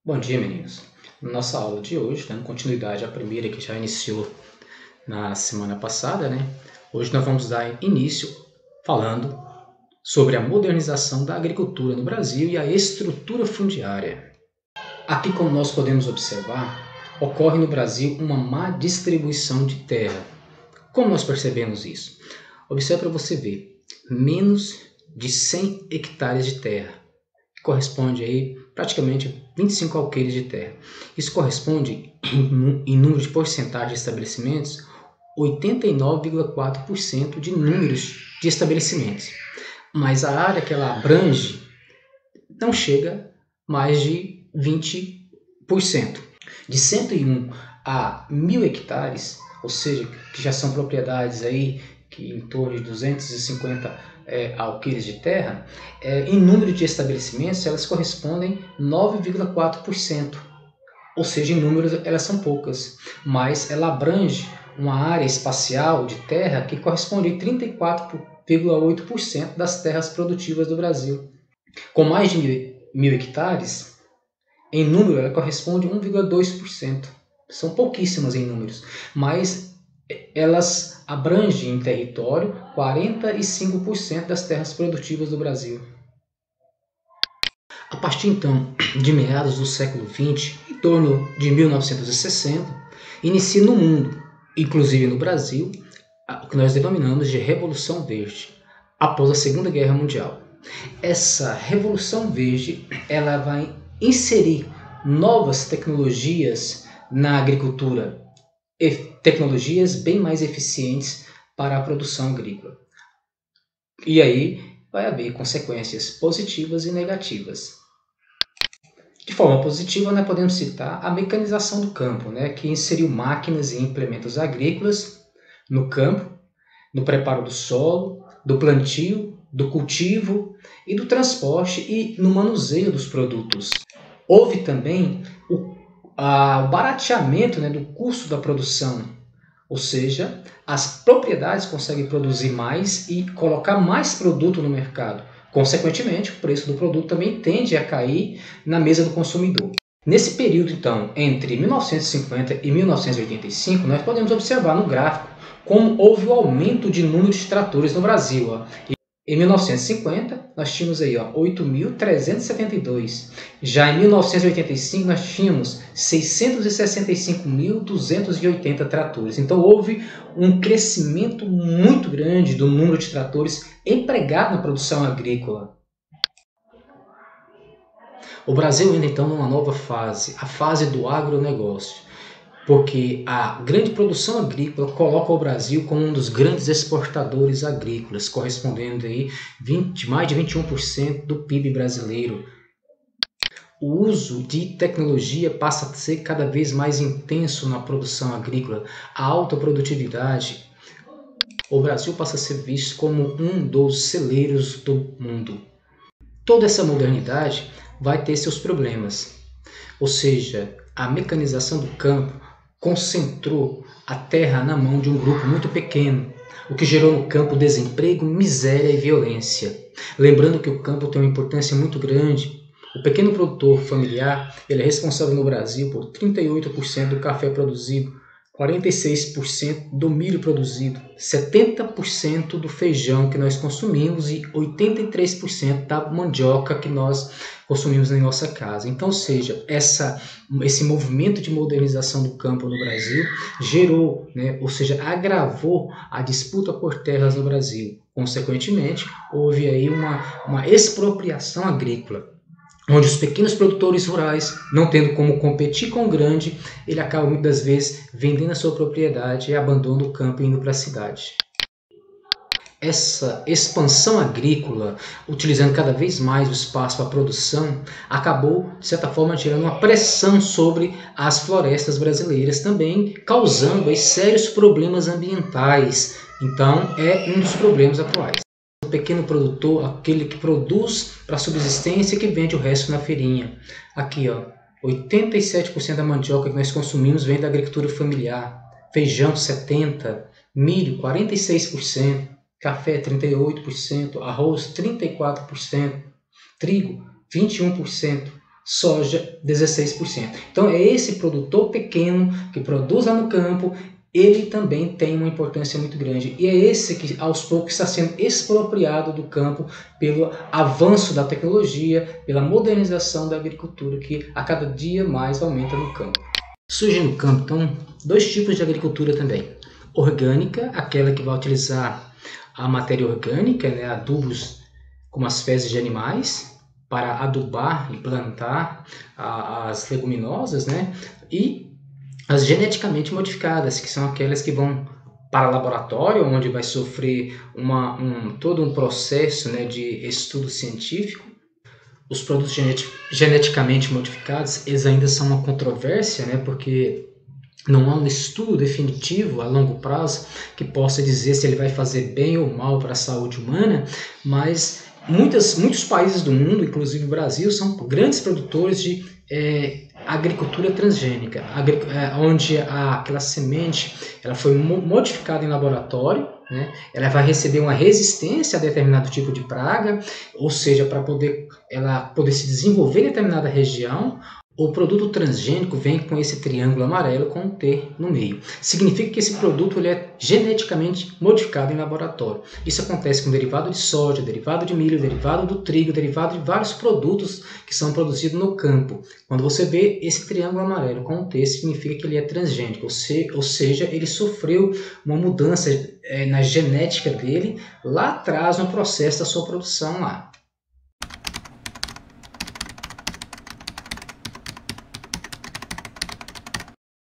Bom dia, meninos. Na nossa aula de hoje, dando continuidade à primeira que já iniciou na semana passada, Hoje nós vamos dar início falando sobre a modernização da agricultura no Brasil e a estrutura fundiária. Aqui, como nós podemos observar, ocorre no Brasil uma má distribuição de terra. Como nós percebemos isso? Observe para você ver, menos de 100 hectares de terra. Corresponde aí praticamente 25 alqueires de terra. Isso corresponde, em número de porcentagem de estabelecimentos, 89,4% de números de estabelecimentos. Mas a área que ela abrange não chega mais de 20%. De 101 a 1.000 hectares, ou seja, que já são propriedades aí que em torno de 250 alqueires de terra, em número de estabelecimentos elas correspondem 9,4%, ou seja, em números elas são poucas, mas ela abrange uma área espacial de terra que corresponde a 34,8% das terras produtivas do Brasil. Com mais de 1.000 hectares, em número ela corresponde a 1,2%. São pouquíssimas em números, mas elas abrangem em território 45% das terras produtivas do Brasil. A partir então de meados do século XX, em torno de 1960, inicia no mundo, inclusive no Brasil, o que nós denominamos de Revolução Verde, após a Segunda Guerra Mundial. Essa Revolução Verde ela vai inserir novas tecnologias na agricultura, tecnologias bem mais eficientes para a produção agrícola. E aí vai haver consequências positivas e negativas. De forma positiva, nós podemos citar a mecanização do campo, que inseriu máquinas e implementos agrícolas no campo, no preparo do solo, do plantio, do cultivo e do transporte e no manuseio dos produtos. Houve também o barateamento do custo da produção, ou seja, as propriedades conseguem produzir mais e colocar mais produto no mercado. Consequentemente, o preço do produto também tende a cair na mesa do consumidor. Nesse período, então, entre 1950 e 1985, nós podemos observar no gráfico como houve o aumento de número de tratores no Brasil. Em 1950, nós tínhamos aí 8.372. Já em 1985, nós tínhamos 665.280 tratores. Então, houve um crescimento muito grande do número de tratores empregados na produção agrícola. O Brasil entra, então, numa nova fase, a fase do agronegócio, porque a grande produção agrícola coloca o Brasil como um dos grandes exportadores agrícolas, correspondendo aí mais de 21% do PIB brasileiro. O uso de tecnologia passa a ser cada vez mais intenso na produção agrícola, a alta produtividade. O Brasil passa a ser visto como um dos celeiros do mundo. Toda essa modernidade vai ter seus problemas, ou seja, a mecanização do campo concentrou a terra na mão de um grupo muito pequeno, o que gerou no campo desemprego, miséria e violência. Lembrando que o campo tem uma importância muito grande. O pequeno produtor familiar ele é responsável no Brasil por 38% do café produzido, 46% do milho produzido, 70% do feijão que nós consumimos e 83% da mandioca que nós consumimos em nossa casa. Então, ou seja, esse movimento de modernização do campo no Brasil gerou, ou seja, agravou a disputa por terras no Brasil. Consequentemente, houve aí uma expropriação agrícola, onde os pequenos produtores rurais, não tendo como competir com o grande, ele acaba muitas vezes vendendo a sua propriedade e abandona o campo e indo para a cidade. Essa expansão agrícola, utilizando cada vez mais o espaço para a produção, acabou, de certa forma, gerando uma pressão sobre as florestas brasileiras, também causando aí sérios problemas ambientais. Então, é um dos problemas atuais. O pequeno produtor, aquele que produz para subsistência e que vende o resto na feirinha. Aqui, 87% da mandioca que nós consumimos vem da agricultura familiar. Feijão, 70%. Milho, 46%. Café, 38%. Arroz, 34%. Trigo, 21%. soja 16%. Então é esse produtor pequeno que produz lá no campo, ele também tem uma importância muito grande. E é esse que aos poucos está sendo expropriado do campo pelo avanço da tecnologia, pela modernização da agricultura, que a cada dia mais aumenta no campo. Surge no campo, então, dois tipos de agricultura também. Orgânica, aquela que vai utilizar a matéria orgânica, né, adubos como as fezes de animais, para adubar e plantar as leguminosas, né, e as geneticamente modificadas, que são aquelas que vão para laboratório, onde vai sofrer todo um processo, né, de estudo científico. Os produtos geneticamente modificados, eles ainda são uma controvérsia, né, porque não há um estudo definitivo a longo prazo que possa dizer se ele vai fazer bem ou mal para a saúde humana, mas muitos países do mundo, inclusive o Brasil, são grandes produtores de agricultura transgênica, onde aquela semente ela foi modificada em laboratório, né? Ela vai receber uma resistência a determinado tipo de praga, ou seja, para ela poder se desenvolver em determinada região. O produto transgênico vem com esse triângulo amarelo com um T no meio. Significa que esse produto ele é geneticamente modificado em laboratório. Isso acontece com derivado de soja, derivado de milho, derivado do trigo, derivado de vários produtos que são produzidos no campo. Quando você vê esse triângulo amarelo com um T, significa que ele é transgênico, ou seja, ele sofreu uma mudança na genética dele lá atrás no processo da sua produção lá.